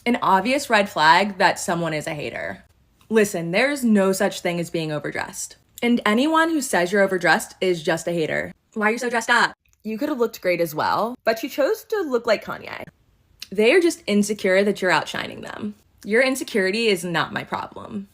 An obvious red flag that someone is a hater. Listen, there's no such thing as being overdressed. And anyone who says you're overdressed is just a hater. Why are you so dressed up? You could have looked great as well, but you chose to look like Kanye. They are just insecure that you're outshining them. Your insecurity is not my problem.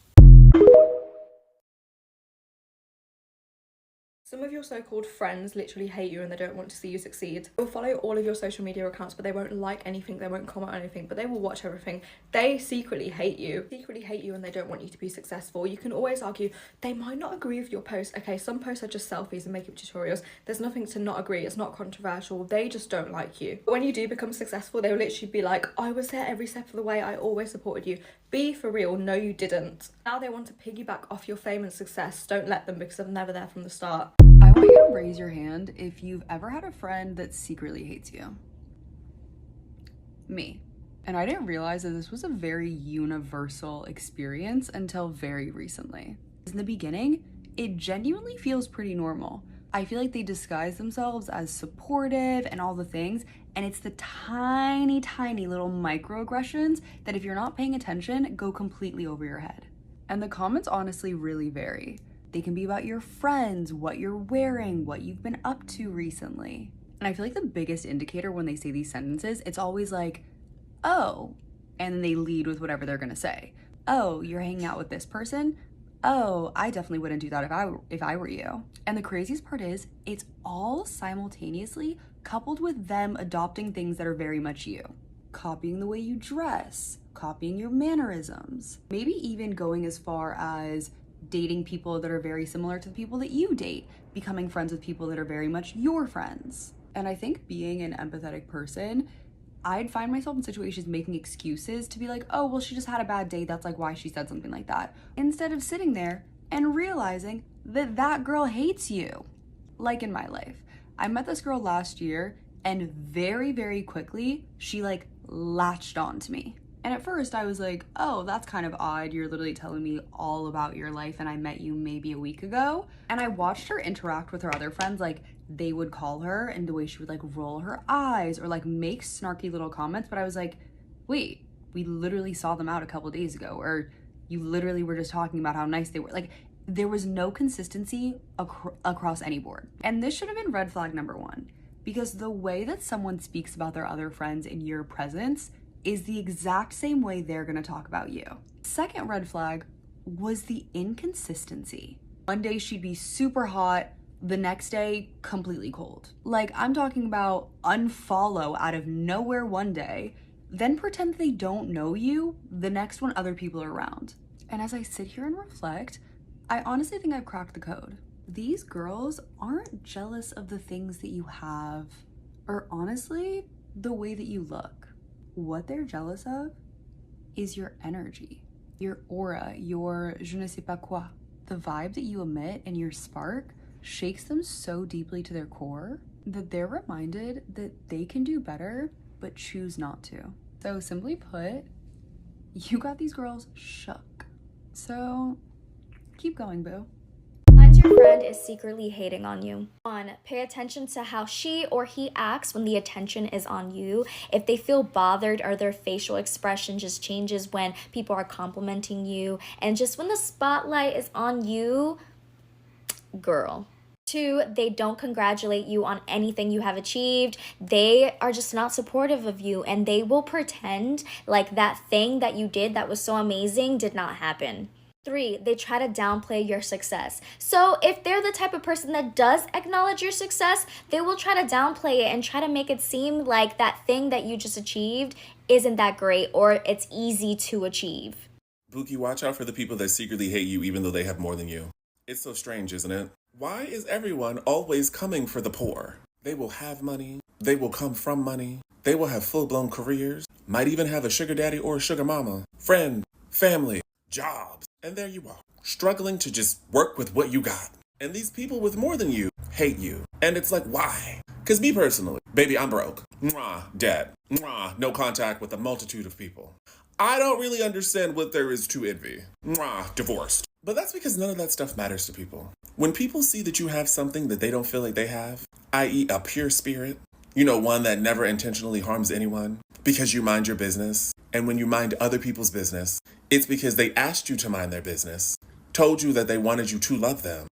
Some of your so-called friends literally hate you and they don't want to see you succeed. They'll follow all of your social media accounts, but they won't like anything, they won't comment on anything, but they will watch everything. They secretly hate you. And they don't want you to be successful. You can always argue they might not agree with your post. Okay, some posts are just selfies and makeup tutorials. There's nothing to not agree. It's not controversial. They just don't like you. But when you do become successful, they will literally be like, I was there every step of the way. I always supported you. Be for real. No, you didn't. Now they want to piggyback off your fame and success. Don't let them, because they're never there from the start. I want you to raise your hand if you've ever had a friend that secretly hates you. Me. And I didn't realize that this was a very universal experience until very recently. In the beginning, it genuinely feels pretty normal. I feel like they disguise themselves as supportive and all the things, and it's the tiny, tiny little microaggressions that if you're not paying attention, go completely over your head. And the comments honestly really vary. They can be about your friends, what you're wearing, what you've been up to recently. And I feel like the biggest indicator when they say these sentences, it's always like, oh, and then they lead with whatever they're gonna say. Oh, you're hanging out with this person? Oh, I definitely wouldn't do that if I were you. And the craziest part is, it's all simultaneously coupled with them adopting things that are very much you. Copying the way you dress, copying your mannerisms, maybe even going as far as dating people that are very similar to the people that you date, becoming friends with people that are very much your friends. And I think being an empathetic person, I'd find myself in situations making excuses to be like, oh, well, she just had a bad day. That's like why she said something like that. Instead of sitting there and realizing that that girl hates you. Like in my life, I met this girl last year and very, very quickly, she like latched on to me. And at first I was like, oh, that's kind of odd. You're literally telling me all about your life and I met you maybe a week ago. And I watched her interact with her other friends. Like they would call her and the way she would like roll her eyes or like make snarky little comments. But I was like, wait, we literally saw them out a couple days ago. Or you literally were just talking about how nice they were. Like there was no consistency across any board. And this should have been red flag number one, because the way that someone speaks about their other friends in your presence is the exact same way they're gonna talk about you. Second red flag was the inconsistency. One day she'd be super hot, the next day completely cold. Like I'm talking about unfollow out of nowhere one day, then pretend they don't know you the next one other people are around. And as I sit here and reflect, I honestly think I've cracked the code. These girls aren't jealous of the things that you have, or honestly, the way that you look. What they're jealous of is your energy, your aura, your je ne sais pas quoi. The vibe that you emit and your spark shakes them so deeply to their core that they're reminded that they can do better, but choose not to. So simply put, you got these girls shook. So keep going, boo. Your friend is secretly hating on you. 1. Pay attention to how she or he acts when the attention is on you. If they feel bothered or their facial expression just changes when people are complimenting you, and just when the spotlight is on you, girl. 2, they don't congratulate you on anything you have achieved. They are just not supportive of you, and they will pretend like that thing that you did that was so amazing did not happen. 3, they try to downplay your success. So if they're the type of person that does acknowledge your success, they will try to downplay it and try to make it seem like that thing that you just achieved isn't that great or it's easy to achieve. Buki, watch out for the people that secretly hate you even though they have more than you. It's so strange, isn't it? Why is everyone always coming for the poor? They will have money. They will come from money. They will have full-blown careers. Might even have a sugar daddy or a sugar mama. Friend, family, jobs. And there you are, struggling to just work with what you got. And these people with more than you hate you. And it's like, why? Because me personally, baby, I'm broke. Mwah, dead. Mwah, no contact with a multitude of people. I don't really understand what there is to envy. Mwah, divorced. But that's because none of that stuff matters to people. When people see that you have something that they don't feel like they have, i.e. a pure spirit, you know, one that never intentionally harms anyone, because you mind your business, And when you mind other people's business, it's because they asked you to mind their business, told you that they wanted you to love them,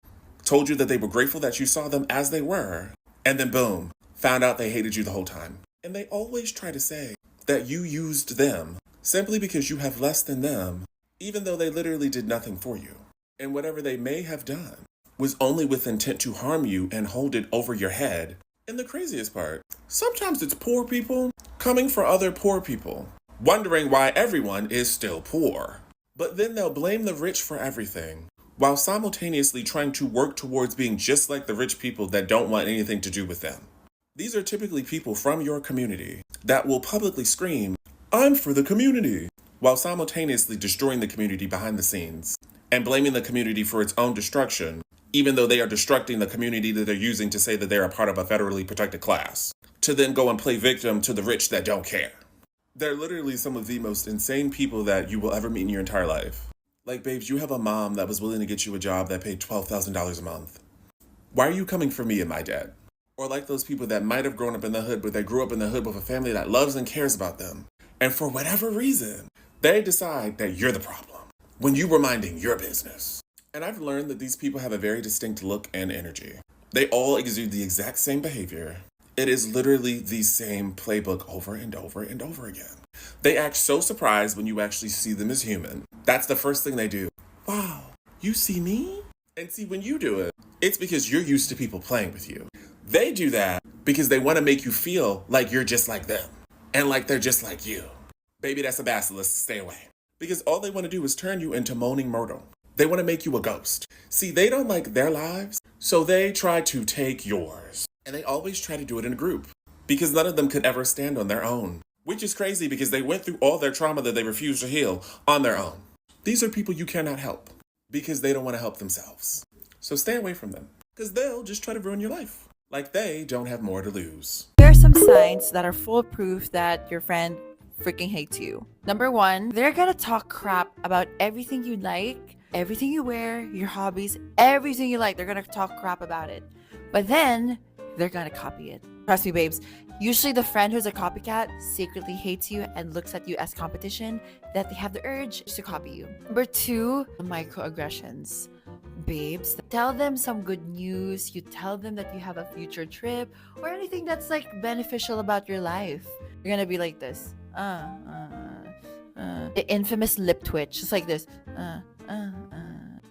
told you that they were grateful that you saw them as they were, and then boom, found out they hated you the whole time. And they always try to say that you used them simply because you have less than them, even though they literally did nothing for you. And whatever they may have done was only with intent to harm you and hold it over your head. And the craziest part, sometimes it's poor people coming for other poor people, wondering why everyone is still poor. But then they'll blame the rich for everything, while simultaneously trying to work towards being just like the rich people that don't want anything to do with them. These are typically people from your community that will publicly scream, "I'm for the community," while simultaneously destroying the community behind the scenes and blaming the community for its own destruction, even though they are destructing the community that they're using to say that they're a part of a federally protected class, to then go and play victim to the rich that don't care. They're literally some of the most insane people that you will ever meet in your entire life. Like, babes, you have a mom that was willing to get you a job that paid $12,000 a month. Why are you coming for me and my dad? Or like those people that might have grown up in the hood, but they grew up in the hood with a family that loves and cares about them. And for whatever reason, they decide that you're the problem when you were minding your business. And I've learned that these people have a very distinct look and energy. They all exude the exact same behavior. It is literally the same playbook over and over and over again. They act so surprised when you actually see them as human. That's the first thing they do. Wow, you see me? And see, when you do it, it's because you're used to people playing with you. They do that because they want to make you feel like you're just like them and like they're just like you. Baby, that's a basilisk. Stay away. Because all they want to do is turn you into moaning Myrtle. They want to make you a ghost. See, they don't like their lives, so they try to take yours. And they always try to do it in a group because none of them could ever stand on their own, which is crazy because they went through all their trauma that they refused to heal on their own. These are people you cannot help because they don't want to help themselves. So stay away from them because they'll just try to ruin your life. Like they don't have more to lose. Here are some signs that are full proof that your friend freaking hates you. Number one, they're gonna talk crap about everything you like, everything you wear, your hobbies, everything you like. They're gonna talk crap about it. But then they're gonna copy it. Trust me, babes. Usually the friend who's a copycat secretly hates you and looks at you as competition, that they have the urge to copy you. Number two, microaggressions. Babes, tell them some good news. You tell them that you have a future trip or anything that's like beneficial about your life. You're gonna be like this. The infamous lip twitch. Just like this.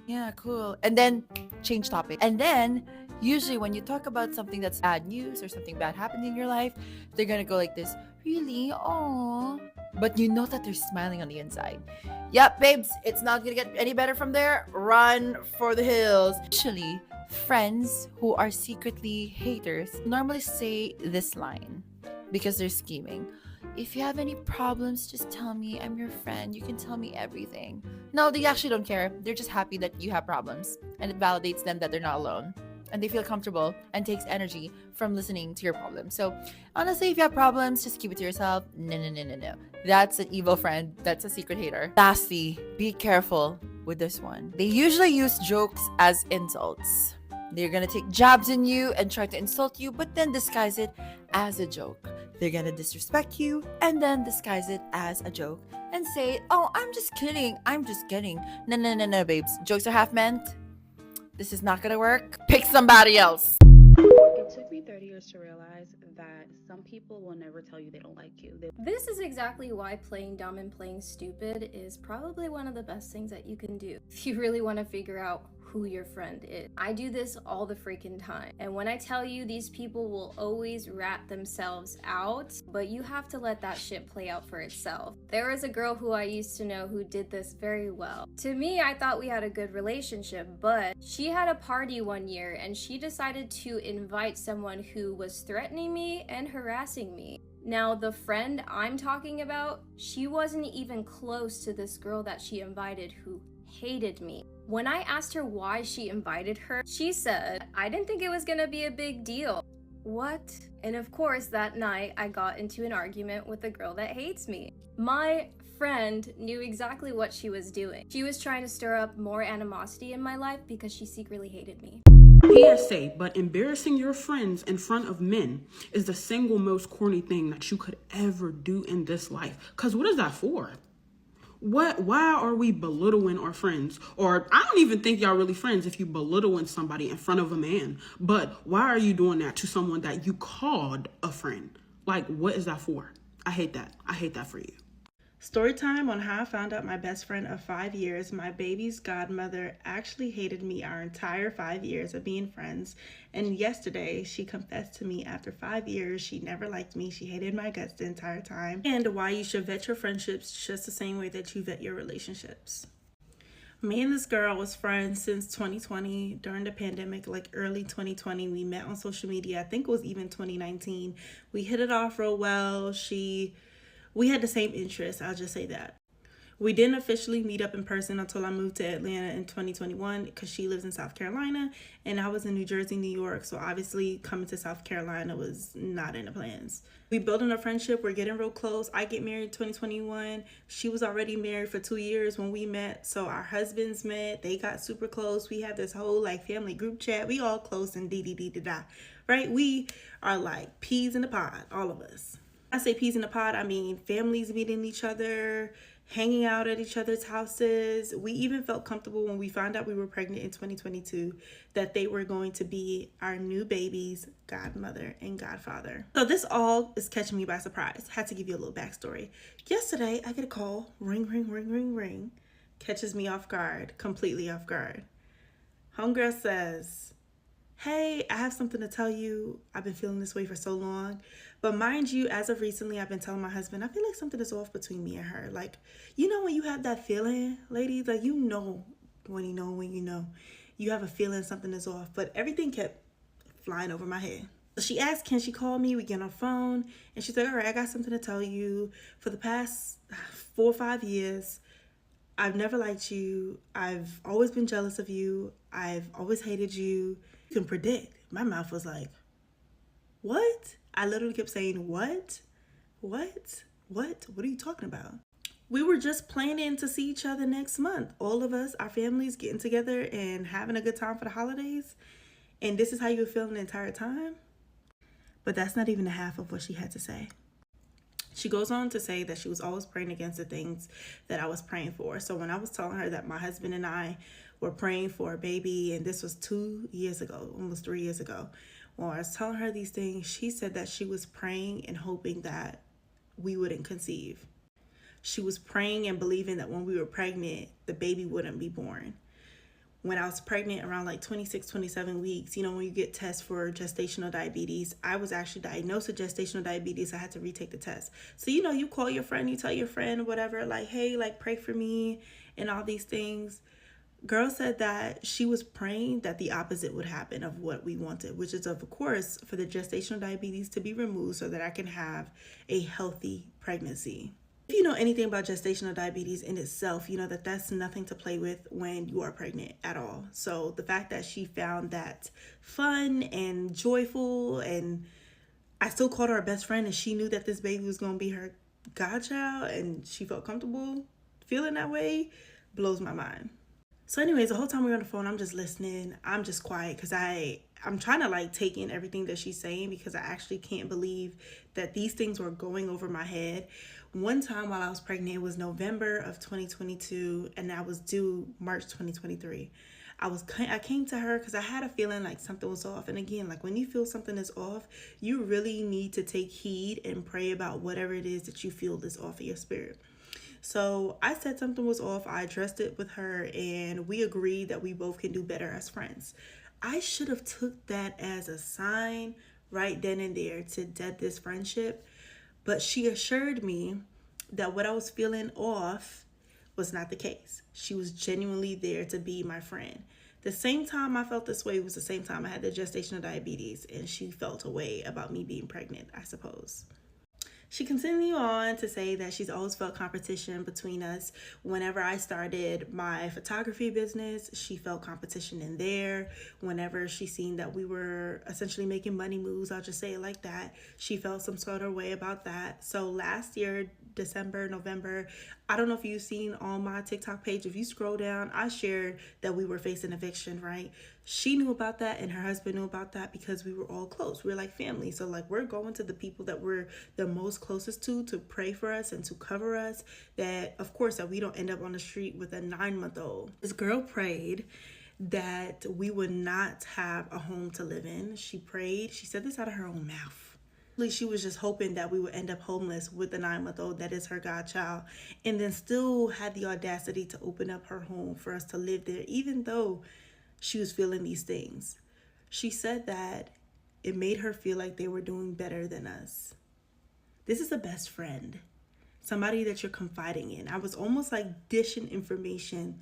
Yeah, cool. And then change topic. And then usually when you talk about something that's bad news or something bad happened in your life, they're gonna go like this. Really? Oh. But you know that they're smiling on the inside. Yep, babes, it's not gonna get any better from there. Run for the hills. Actually, friends who are secretly haters normally say this line because they're scheming. If you have any problems, just tell me. I'm your friend. You can tell me everything. No, they actually don't care. They're just happy that you have problems. And it validates them that they're not alone. And they feel comfortable and takes energy from listening to your problems. So honestly, if you have problems, just keep it to yourself. No. That's an evil friend. That's a secret hater. Lastly, be careful with this one. They usually use jokes as insults. They're gonna take jabs in you and try to insult you, but then disguise it as a joke. They're gonna disrespect you and then disguise it as a joke and say, "Oh, I'm just kidding. I'm just kidding." No, babes. Jokes are half meant. This is not gonna work. Pick somebody else. It took me 30 years to realize that some people will never tell you they don't like you. This is exactly why playing dumb and playing stupid is probably one of the best things that you can do if you really want to figure out who your friend is. I do this all the freaking time. And when I tell you, these people will always rat themselves out, but you have to let that shit play out for itself. There was a girl who I used to know who did this very well. To me, I thought we had a good relationship, but she had a party one year and she decided to invite someone who was threatening me and harassing me. Now, the friend I'm talking about, she wasn't even close to this girl that she invited who hated me. When I asked her why she invited her, she said, "I didn't think it was gonna be a big deal." What? And of course, that night I got into an argument with a girl that hates me. My friend knew exactly what she was doing. She was trying to stir up more animosity in my life because she secretly hated me. PSA, but embarrassing your friends in front of men is the single most corny thing that you could ever do in this life. Because what is that for? Why are we belittling our friends? Or I don't even think y'all really friends if you belittling somebody in front of a man. But why are you doing that to someone that you called a friend? Like, what is that for? I hate that. I hate that for you. Story time on how I found out my best friend of 5 years, my baby's godmother, actually hated me our entire 5 years of being friends. And yesterday, she confessed to me after 5 years she never liked me. She hated my guts the entire time. And why you should vet your friendships just the same way that you vet your relationships. Me and this girl was friends since 2020 during the pandemic, like early 2020. We met on social media. I think it was even 2019. We hit it off real well. We had the same interests, I'll just say that. We didn't officially meet up in person until I moved to Atlanta in 2021 because she lives in South Carolina and I was in New Jersey, New York. So obviously coming to South Carolina was not in the plans. We building a friendship. We're getting real close. I get married in 2021. She was already married for 2 years when we met. So our husbands met. They got super close. We had this whole like family group chat. We all close and da, right? We are like peas in the pod, all of us. I say peas in the pod, I mean families meeting each other, hanging out at each other's houses. We even felt comfortable when we found out we were pregnant in 2022 that they were going to be our new baby's godmother and godfather. So this all is catching me by surprise. Had to give you a little backstory. Yesterday, I get a call, ring, ring, ring, ring, ring. Catches me off guard, completely off guard. Homegirl says, hey, I have something to tell you. I've been feeling this way for so long. But mind you, as of recently, I've been telling my husband, I feel like something is off between me and her. Like, you know when you have that feeling, ladies? Like, you know when you know. You have a feeling something is off. But everything kept flying over my head. So she asked, can she call me? We get on the phone. And she's like, all right, I got something to tell you. For the past 4 or 5 years, I've never liked you. I've always been jealous of you. I've always hated you. You can predict. My mouth was like, what? I literally kept saying, what? What? What are you talking about? We were just planning to see each other next month. All of us, our families getting together and having a good time for the holidays. And this is how you were feeling the entire time? But that's not even the half of what she had to say. She goes on to say that she was always praying against the things that I was praying for. So when I was telling her that my husband and I were praying for a baby, and this was 2 years ago, almost 3 years ago, when I was telling her these things, she said that she was praying and hoping that we wouldn't conceive. She was praying and believing that when we were pregnant, the baby wouldn't be born. When I was pregnant around like 26, 27 weeks, you know, when you get tests for gestational diabetes, I was actually diagnosed with gestational diabetes. I had to retake the test. So, you know, you call your friend, you tell your friend, whatever, like, hey, like, pray for me and all these things. Girl said that she was praying that the opposite would happen of what we wanted, which is, of course, for the gestational diabetes to be removed so that I can have a healthy pregnancy. If you know anything about gestational diabetes in itself, you know that that's nothing to play with when you are pregnant at all. So the fact that she found that fun and joyful, and I still called her best friend, and she knew that this baby was going to be her godchild, and she felt comfortable feeling that way, blows my mind. So anyways, the whole time we were on the phone, I'm just listening. I'm just quiet because I'm trying to like take in everything that she's saying, because I actually can't believe that these things were going over my head. One time while I was pregnant, it was November of 2022, and I was due March 2023. I came to her because I had a feeling like something was off. And again, like when you feel something is off, you really need to take heed and pray about whatever it is that you feel is off of your spirit. So I said something was off. I addressed it with her, and we agreed that we both can do better as friends. I should have took that as a sign right then and there to dead this friendship. But she assured me that what I was feeling off was not the case. She was genuinely there to be my friend. The same time I felt this way was the same time I had the gestational diabetes, and she felt a way about me being pregnant, I suppose. She continued on to say that she's always felt competition between us. Whenever I started my photography business, she felt competition in there. Whenever she seen that we were essentially making money moves, I'll just say it like that, she felt some sort of way about that. So last year, December, November. I don't know if you've seen on my TikTok page. If you scroll down, I shared that we were facing eviction, right? She knew about that and her husband knew about that because we were all close. We're like family. So like we're going to the people that we're the most closest to pray for us and to cover us, that of course that we don't end up on the street with a 9-month-old. This girl prayed that we would not have a home to live in. She prayed. She said this out of her own mouth. She was just hoping that we would end up homeless with the 9-month-old that is her godchild, and then still had the audacity to open up her home for us to live there, even though she was feeling these things. She said that it made her feel like they were doing better than us. This is a best friend, somebody that you're confiding in. I was almost like dishing information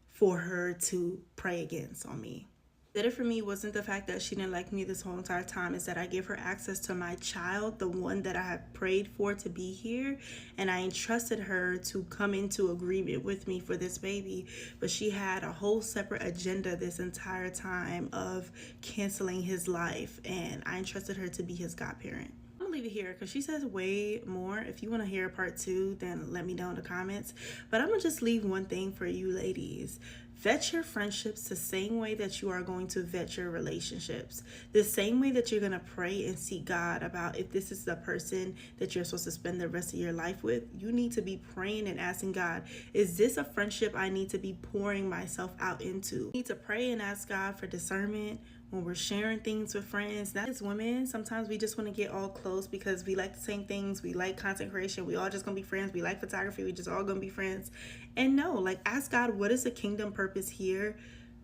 for her to pray against on me. Did it for me wasn't the fact that she didn't like me this whole entire time. It's that I gave her access to my child, the one that I had prayed for to be here, and I entrusted her to come into agreement with me for this baby. But she had a whole separate agenda this entire time of canceling his life, and I entrusted her to be his godparent. I'm gonna leave it here because she says way more. If you want to hear part 2, then let me know in the comments. But I'm gonna just leave one thing for you ladies. Vet your friendships the same way that you are going to vet your relationships. The same way that you're going to pray and seek God about if this is the person that you're supposed to spend the rest of your life with. You need to be praying and asking God, is this a friendship I need to be pouring myself out into? You need to pray and ask God for discernment when we're sharing things with friends. Not as women, sometimes we just want to get all close because we like the same things. We like content creation. We all just gonna be friends. We like photography. We just all gonna be friends. And no, like ask God, what is the kingdom purpose here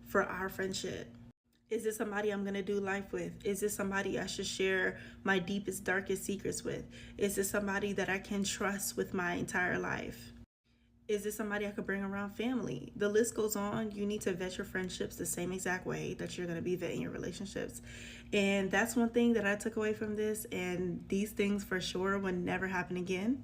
for our friendship? Is this somebody I'm gonna do life with? Is this somebody I should share my deepest, darkest secrets with? Is this somebody that I can trust with my entire life? Is this somebody I could bring around family? The list goes on. You need to vet your friendships the same exact way that you're going to be vetting your relationships. And that's one thing that I took away from this. And these things for sure will never happen again.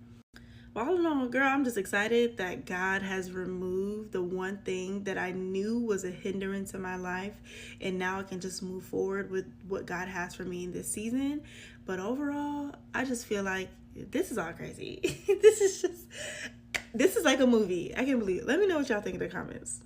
Well, I don't know, girl, I'm just excited that God has removed the one thing that I knew was a hindrance in my life. And now I can just move forward with what God has for me in this season. But overall, I just feel like this is all crazy. This is like a movie. I can't believe it. Let me know what y'all think in the comments.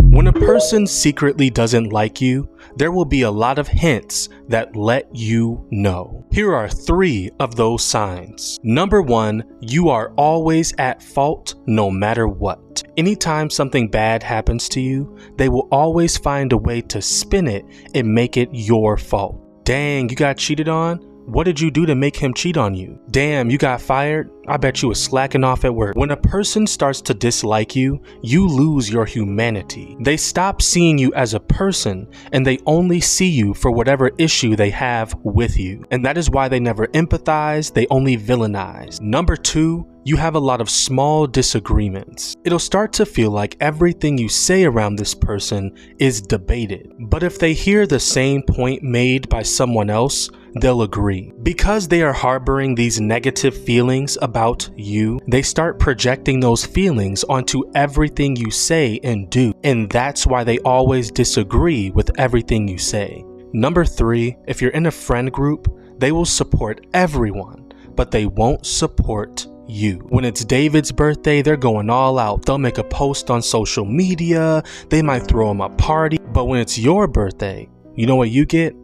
When a person secretly doesn't like you, there will be a lot of hints that let you know. Here are 3 of those signs. Number 1, you are always at fault no matter what. Anytime something bad happens to you, they will always find a way to spin it and make it your fault. Dang, you got cheated on? What did you do to make him cheat on you? Damn, you got fired? I bet you was slacking off at work. When a person starts to dislike you, you lose your humanity. They stop seeing you as a person and they only see you for whatever issue they have with you. And that is why they never empathize, they only villainize. Number 2, you have a lot of small disagreements. It'll start to feel like everything you say around this person is debated. But if they hear the same point made by someone else, they'll agree. Because they are harboring these negative feelings about you, they start projecting those feelings onto everything you say and do. And that's why they always disagree with everything you say. Number 3, if you're in a friend group, they will support everyone, but they won't support you. When it's David's birthday, they're going all out. They'll make a post on social media, they might throw him a party, but when it's your birthday, you know what you get?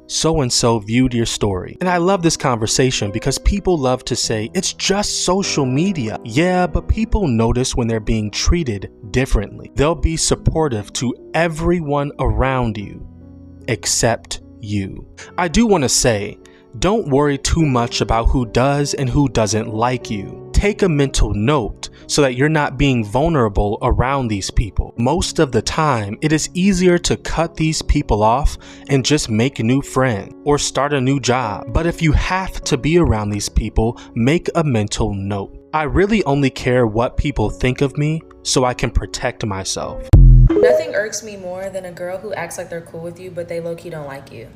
So-and-so viewed your story. And I love this conversation because people love to say, it's just social media. Yeah, but people notice when they're being treated differently. They'll be supportive to everyone around you, except you. I do want to say, don't worry too much about who does and who doesn't like you. Take a mental note so that you're not being vulnerable around these people. Most of the time, it is easier to cut these people off and just make new friends or start a new job. But if you have to be around these people, make a mental note. I really only care what people think of me so I can protect myself. Nothing irks me more than a girl who acts like they're cool with you, but they low-key don't like you.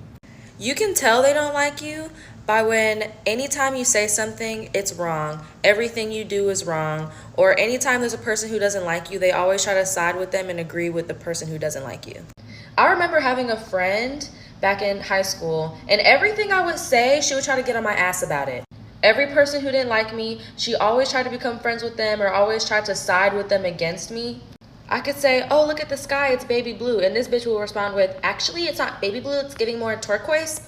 You can tell they don't like you by when anytime you say something, it's wrong, everything you do is wrong, or anytime there's a person who doesn't like you, they always try to side with them and agree with the person who doesn't like you. I remember having a friend back in high school, and everything I would say, she would try to get on my ass about it. Every person who didn't like me, she always tried to become friends with them or always tried to side with them against me. I could say, oh, look at the sky, it's baby blue. And this bitch will respond with, actually, it's not baby blue, it's giving more turquoise.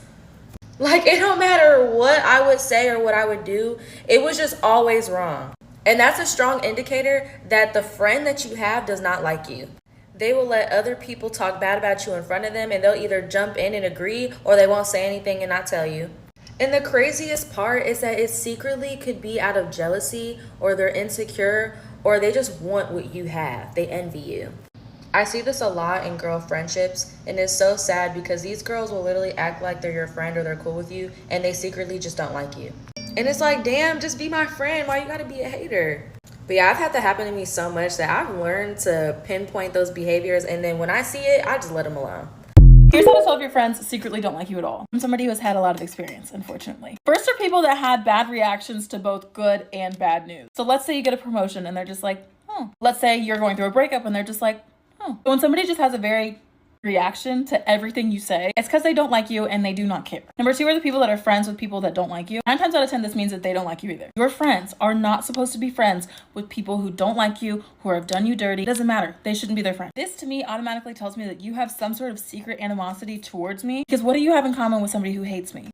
Like, it don't matter what I would say or what I would do. It was just always wrong. And that's a strong indicator that the friend that you have does not like you. They will let other people talk bad about you in front of them, and they'll either jump in and agree or they won't say anything and not tell you. And the craziest part is that it secretly could be out of jealousy, or they're insecure, or they just want what you have. They envy you. I see this a lot in girl friendships, and it's so sad because these girls will literally act like they're your friend or they're cool with you, and they secretly just don't like you. And it's like, damn, just be my friend. Why you gotta be a hater? But yeah, I've had that happen to me so much that I've learned to pinpoint those behaviors, and then when I see it, I just let them alone. Here's how to tell if your friends secretly don't like you at all. I'm somebody who has had a lot of experience, unfortunately. First are people that had bad reactions to both good and bad news. So let's say you get a promotion and they're just like, oh. Let's say you're going through a breakup and they're just like, oh. When somebody just has a very reaction to everything you say, it's because they don't like you and they do not care. Number 2 are the people that are friends with people that don't like you. 9 times out of 10, this means that they don't like you either. Your friends are not supposed to be friends with people who don't like you, who have done you dirty. It doesn't matter. They shouldn't be their friend. This to me automatically tells me that you have some sort of secret animosity towards me, because what do you have in common with somebody who hates me?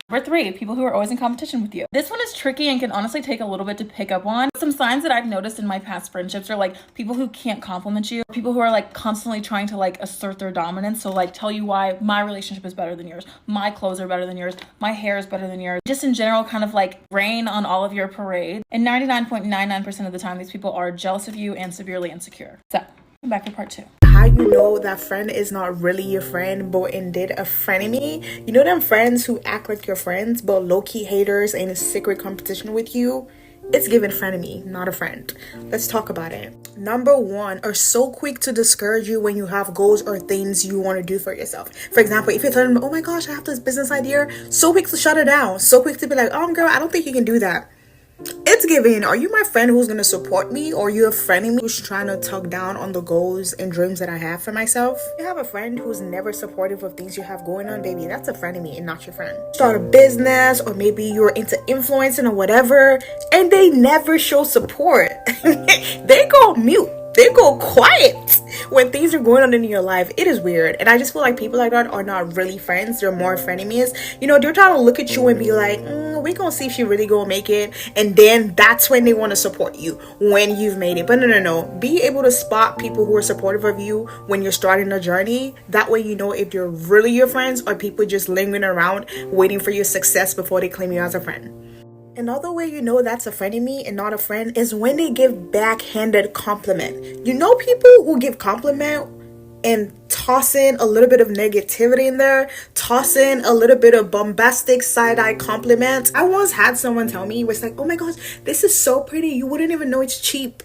Number 3, people who are always in competition with you. This one is tricky and can honestly take a little bit to pick up on. Some signs that I've noticed in my past friendships are like people who can't compliment you, people who are like constantly trying to like assert their dominance. So like tell you why my relationship is better than yours, my clothes are better than yours, my hair is better than yours. Just in general, kind of like rain on all of your parade. And 99.99% of the time, these people are jealous of you and severely insecure. So, come back to part 2. How you know that friend is not really your friend but indeed a frenemy? You know them friends who act like your friends but low-key haters and in secret competition with you? It's given frenemy, not a friend. Let's talk about it. Number 1, are so quick to discourage you when you have goals or things you want to do for yourself. For example, if you're telling them, oh my gosh, I have this business idea, so quick to shut it down, so quick to be like, oh girl, I don't think you can do that. It's given, are you my friend who's going to support me, or are you a friend of me who's trying to talk down on the goals and dreams that I have for myself? You have a friend who's never supportive of things you have going on, baby, that's a friend of me and not your friend. Start a business, or maybe you're into influencing or whatever, and they never show support. They go mute. They go quiet when things are going on in your life. It is weird. And I just feel like people like that are not really friends. They're more frenemies. You know, they're trying to look at you and be like, we gonna see if she really gonna make it. And then that's when they want to support you, when you've made it. But no. Be able to spot people who are supportive of you when you're starting a journey. That way you know if they're really your friends or people just lingering around waiting for your success before they claim you as a friend. Another way you know that's a frenemy and not a friend is when they give backhanded compliment. You know people who give compliment and toss in a little bit of negativity in there, toss in a little bit of bombastic side-eye compliments. I once had someone tell me, it was like, oh my gosh, this is so pretty, you wouldn't even know it's cheap.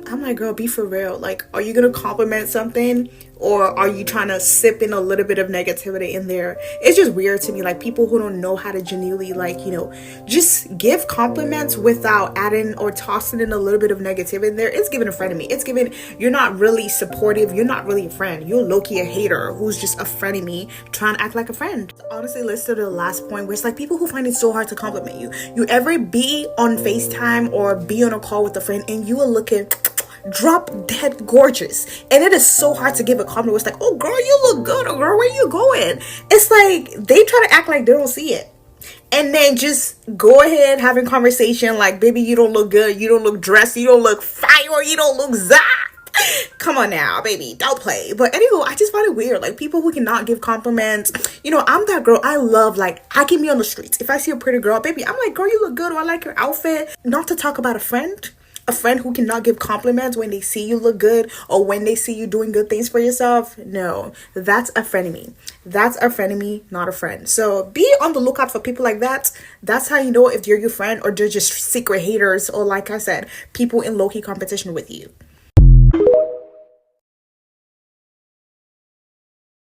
I'm like, girl, be for real. Like, are you gonna compliment something, or are you trying to sip in a little bit of negativity in there? It's just weird to me, like people who don't know how to genuinely, like, you know, just give compliments without adding or tossing in a little bit of negativity in there. It's giving a friend of me. It's giving, you're not really supportive. You're not really a friend. You're low-key a hater who's just a friend of me trying to act like a friend. Honestly, let's go to the last point, where it's like people who find it so hard to compliment you. You ever be on FaceTime or be on a call with a friend and you will look at drop dead gorgeous, and it is so hard to give a compliment. It's like, oh girl, you look good, or girl, where you going? It's like they try to act like they don't see it, and then just go ahead having conversation like, baby, you don't look good, you don't look dressed, you don't look fire, you don't look zap. Come on now, baby, don't play. But anyway, I just find it weird, like people who cannot give compliments. You know, I'm that girl. I love, like, I can be on the streets, if I see a pretty girl, baby, I'm like, girl, you look good, or I like your outfit. Not to talk about a friend who cannot give compliments when they see you look good or when they see you doing good things for yourself. No, that's a frenemy. That's a frenemy, not a friend. So be on the lookout for people like that. That's how you know if they're your friend or they're just secret haters, or like I said, people in low-key competition with you.